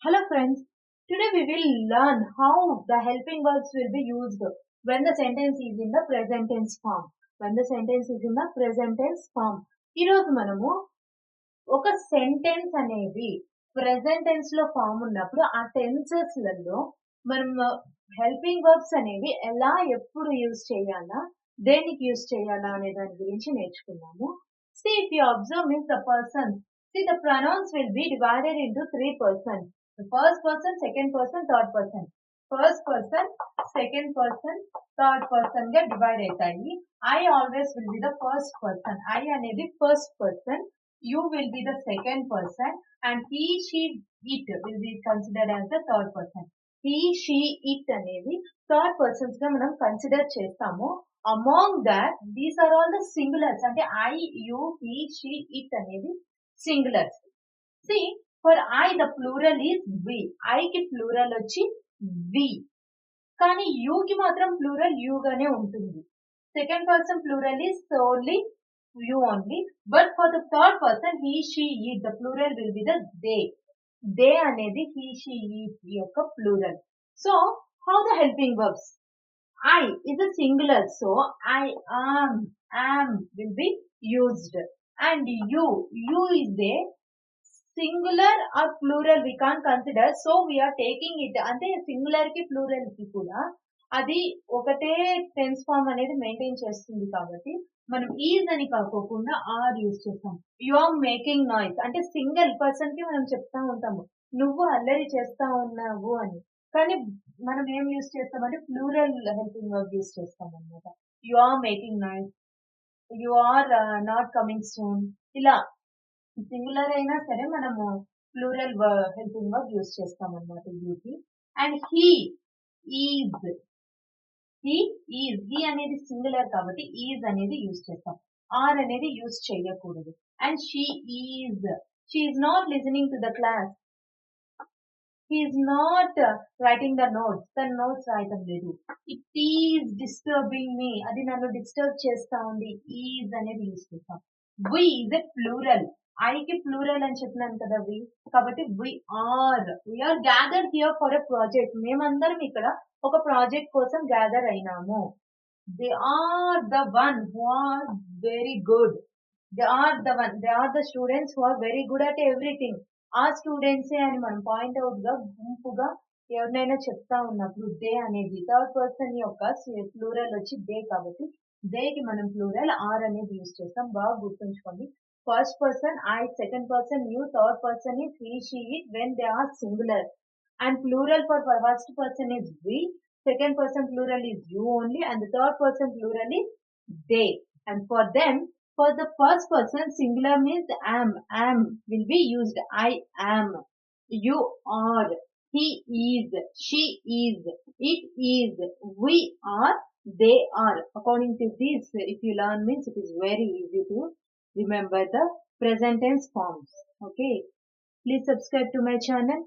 Hello friends, today we will learn how the helping verbs will be used when the sentence is in the present tense form. When the sentence is in the present tense form. ఈరోజు మనము ఒక sentence అనేది present tense లో form ఉన్నప్పుడు ఆ tenses లలో మనం helping verbs అనేవి ఎలా ఎప్పుడు యూజ్ చేయాలా దేనికి యూజ్ చేయాలా అనే దాని గురించి నేర్చుకున్నాము. See, if you observe means the persons. See, the pronouns will be divided into three persons. The first person, second person, third person. First person, second person, third person గా divide అవుతాయి. I always will be the first person. I అనేది first person. You will be the second person and he, she, it will be considered as the third person. He, she, it అనేవి third persons గా మనం consider చేస్తాము. Among that, these are all the singulars. అంటే I, you, he, she, it అనేవి singulars. See, for I the plural is we. I కి plural వచ్చి we. కానీ you కి మాత్రం plural you గానే ఉంటుంది. Second person plural is solely you only. But for the third person, he, she, it, the plural will be the they. They అనేది he, she, it యొక్క plural. So, how the helping verbs? I is a singular, so I am will be used. And you is a singular or plural we can't consider, so we are taking it అంటే singular కి plural కి కూడా అది ఒకటే tense form అనేది maintain చేస్తుంది కాబట్టి మనం ఈజ్ అని కాకోకుండా ఆర్ యూజ్ చేస్తాం. యు ఆర్ మేకింగ్ నాయిస్ అంటే సింగిల్ పర్సన్ కి మనం చెప్తా ఉంటాము నువ్వు అల్లరి చేస్తా ఉన్నావు అని. కానీ మనం ఏం యూజ్ చేస్తామంటే ప్లూరల్ హెల్పింగ్ వర్బ్ యూజ్ చేస్తాం అనమాట. You are making noise, you are not coming soon. ఇలా సింగులర్ అయినా సరే మనము ప్లూరల్ హెల్పింగ్ వర్బ్ యూజ్ చేస్తాం అనమాట యూకి. అండ్ హీ ఈజ్, హీ అనేది సింగులర్ కాబట్టి ఈజ్ అనేది యూజ్ చేస్తాం. ఆర్ అనేది యూజ్ చేయకూడదు. And she is not listening to the class. He is not writing the notes. The notes రాయటం లేదు. It is disturbing me. అది నన్ను డిస్టర్బ్ చేస్తా ఉంది. Is అనేది యూజ్ చేస్తాం. We is a plural. I కి plural అని చెప్పినాను కదా we. కాబట్టి we are gathered here for a project. మేమందరం ఇక్కడ ఒక ప్రాజెక్ట్ కోసం gather అయినాము. They are the one who are very good. They are the students who are very good at everything. ఆ స్టూడెంట్సే అని మనం పాయింట్ అవుట్ గా గుంపుగా ఎవరినైనా చెప్తా ఉన్నప్పుడు దే అనేది థర్డ్ పర్సన్ యొక్క ప్లూరల్ వచ్చి దే కాబట్టి దే కి మనం ప్లూరల్ ఆర్ అనేది యూజ్ చేస్తాం. బాగా గుర్తుంచుకోండి. First person I, second person you, third person is he, she, it when they are singular. And plural for first person is we, second person plural is you only, and the third person plural is they. And for them, for the first person singular means am will be used. I am, you are, he is, she is, it is, we are, they are. According to this, if you learn means it is very easy to remember the present tense forms. Okay, please subscribe to my channel.